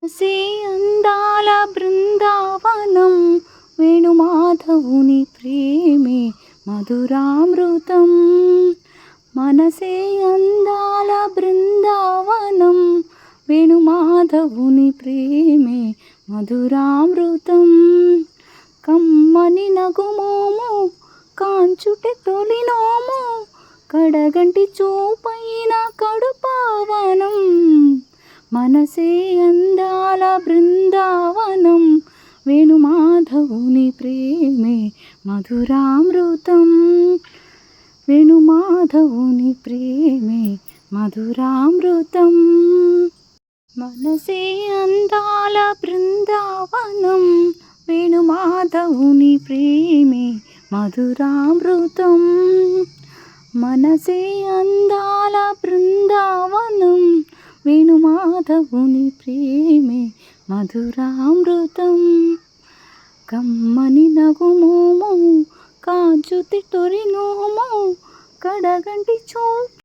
సే అందాల బృందావనం వేణుమాధవుని ప్రేమే మధురామృతం. మనసే అందాల బృందావనం వేణుమాధవుని ప్రేమే మధురామృతం. కమ్మని నగుమోము కాంచుటే తొలినోము కడగంటి చూపైన కడుపావనం. మనసే అందాల బృందావనం వేణుమాధవుని ప్రేమే మధురామృతం. వేణుమాధవుని ప్రేమే మధురామృతం. మనసే అందాల బృందావనం వేణుమాధవుని ప్రేమే మధురామృతం. మనసే అందాల బృందావనం వేణుమాధవుని ప్రేమే మధురామృతం. కమ్మని నగుమోము కాంచుతి తొలినోము కడగంటి చూపు